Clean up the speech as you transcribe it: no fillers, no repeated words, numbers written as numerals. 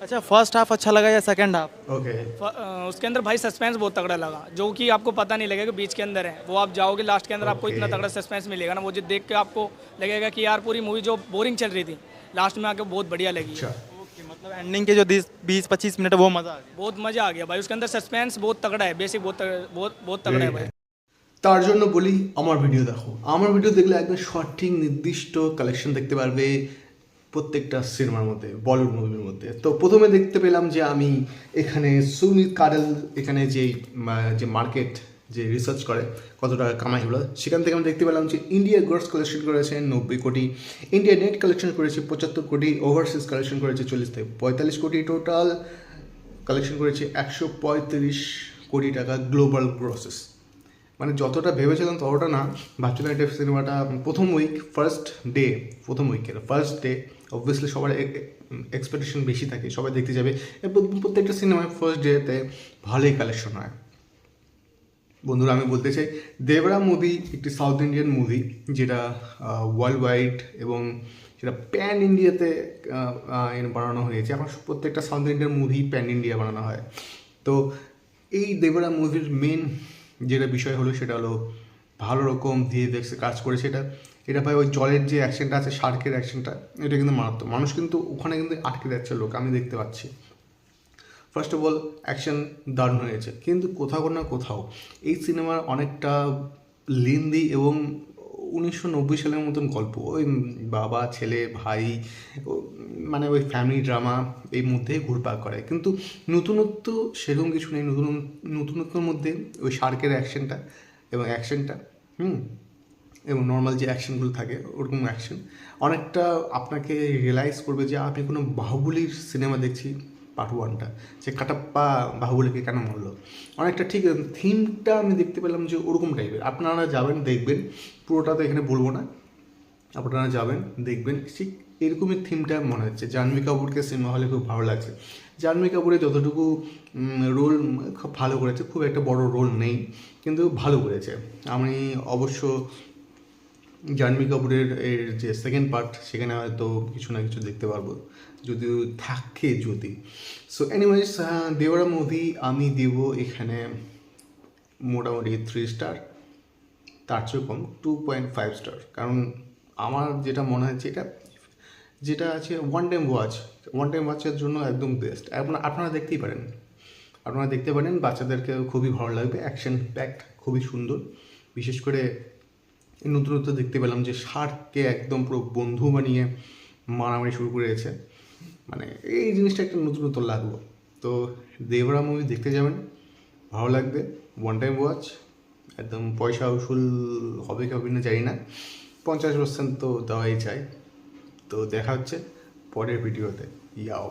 अच्छा, first half अच्छा लगा या सेकंड हाफ? ओके। उसके अंदर भाई सस्पेंस बहुत तगड़ा लगा, जो कि आपको पता नहीं लगेगा बीच के अंदर है, वो आप जाओगे लास्ट के अंदर आपको इतना Okay. तगड़ा सस्पेंस मिलेगा ना, वो जो देख के आपको लगेगा कि यार पूरी मूवी जो बोरिंग चल रही थी लास्ट में आके बहुत बढ़िया लगी अच्छा। है। ओके, मतलब एंडिंग के जो 20-25 मिनट है वो मज़ा आ गया। बहुत मज़ा आ गया भाई, उसके अंदर सस्पेंस बहुत तगड़ा है, बेसिक बहुत तगड़ा है भाई। তার জন্য বলি আমার ভিডিও দেখো, আমার ভিডিও দেখলে একদম সঠিক নির্দিষ্ট কালেকশন দেখতে পারবে প্রত্যেকটা সিনেমার মধ্যে, বলিউড মুভির মধ্যে। তো প্রথমে দেখতে পেলাম যে আমি এখানে সুমিত কাডেল এখানে যে মার্কেট যে রিসার্চ করে কত টাকা কামাই হলো, সেখান থেকে আমি দেখতে পেলাম যে ইন্ডিয়া গ্রস কালেকশন করেছে 90 কোটি, ইন্ডিয়া নেট কালেকশন করেছে 75 কোটি, ওভারসিজ কালেকশন করেছে 40 থেকে 45 কোটি, টোটাল কালেকশন করেছে 135 কোটি টাকা গ্লোবাল গ্রসেস। মানে যতটা ভেবেছিলাম ততটা না, ভাবছিলাম এটা সিনেমাটা প্রথম উইকের ফার্স্ট ডে অবভিয়াসলি সবার এক্সপেকটেশন বেশি থাকে, সবাই দেখতে যাবে, প্রত্যেকটা সিনেমায় ফার্স্ট ডেতে ভালোই কালেকশন হয়। বন্ধুরা আমি বলতে চাই, দেবরা মুভি একটি সাউথ ইন্ডিয়ান মুভি যেটা ওয়ার্ল্ড ওয়াইড এবং সেটা প্যান ইন্ডিয়াতে বানানো হয়েছে। এখন প্রত্যেকটা south Indian movie pan India বানানো হয়। তো এই দেবরা মুভির মেন যেটা বিষয় হলো সেটা হলো ভালো রকম ভিএফএক্সে কাজ করেছে। এটা ভাই ওই জলের যে অ্যাকশনটা আছে, শার্কের অ্যাকশনটা, এটা কিন্তু মারাত্মক। মানুষ কিন্তু ওখানে কিন্তু আটকে যাচ্ছে, লোক আমি দেখতে পাচ্ছি। ফার্স্ট অফ অল অ্যাকশন দারুণ হয়েছে, কিন্তু কোথাও না কোথাও এই সিনেমার অনেকটা লেন্দি এবং 1990 সালের মতন গল্প, ওই বাবা ছেলে ভাই, মানে ওই ফ্যামিলি ড্রামা এই মধ্যেই ঘুরপাক করে, কিন্তু নতুনত্ব সেরকম কিছু নেই। নতুনত্বর মধ্যে ওই শার্কের অ্যাকশনটা এবং নর্মাল যে অ্যাকশনগুলো থাকে ওরকম অ্যাকশন অনেকটা আপনাকে রিয়েলাইজ করবে যে আপনি কোনো বাহুবলীর সিনেমা দেখছি পার্ট 1টা, যে কাটাপ্পা বাহুবলীকে কেন মারলো, অনেকটা ঠিক থিমটা আমি দেখতে পেলাম যে ওরকম টাইপের। আপনারা যাবেন দেখবেন, পুরোটা তো এখানে বলবো না, আপনারা যাবেন দেখবেন, ঠিক এরকমই থিমটা মনে হচ্ছে। জাহ্নবী কাপুরকে সিনেমা হলে খুব ভালো লাগছে। জাহ্নবী কাপুরের যতটুকু রোল খুব ভালো করেছে, খুব একটা বড় রোল নেই কিন্তু ভালো করেছে। আমি অবশ্য জাহ্নবী কাপুরের এর যে সেকেন্ড পার্ট সেখানে হয়তো কিছু না কিছু দেখতে পারবো, যদিও থাকে যদি। সো এনিওয়েজ, দেওরা মুভি আমি দেব এখানে মোটামুটি 3 স্টার, তার চেয়ে কম 2.5 স্টার। কারণ আমার যেটা মনে হচ্ছে যেটা আছে ওয়ান টাইম ওয়াচের জন্য একদম বেস্ট। আপনারা দেখতে পারেন, বাচ্চাদেরকে খুবই ভালো লাগবে। অ্যাকশন প্যাকড, খুবই সুন্দর। বিশেষ করে নতুনত্ব দেখতে পেলাম যে শার্ককে একদম পুরো বন্ধু বানিয়ে মারামারি শুরু করেছে, মানে এই জিনিসটা একটা নতুনত্ব লাগলো। তো দেবরা মুভি দেখতে যাবেন, ভালো লাগবে, ওয়ান টাইম ওয়াচ, একদম পয়সা উসুল হবে কি হবে না জানি না, 50% তো দেওয়াই চাই। তো দেখা হচ্ছে পরের ভিডিওতে, ইয়াও।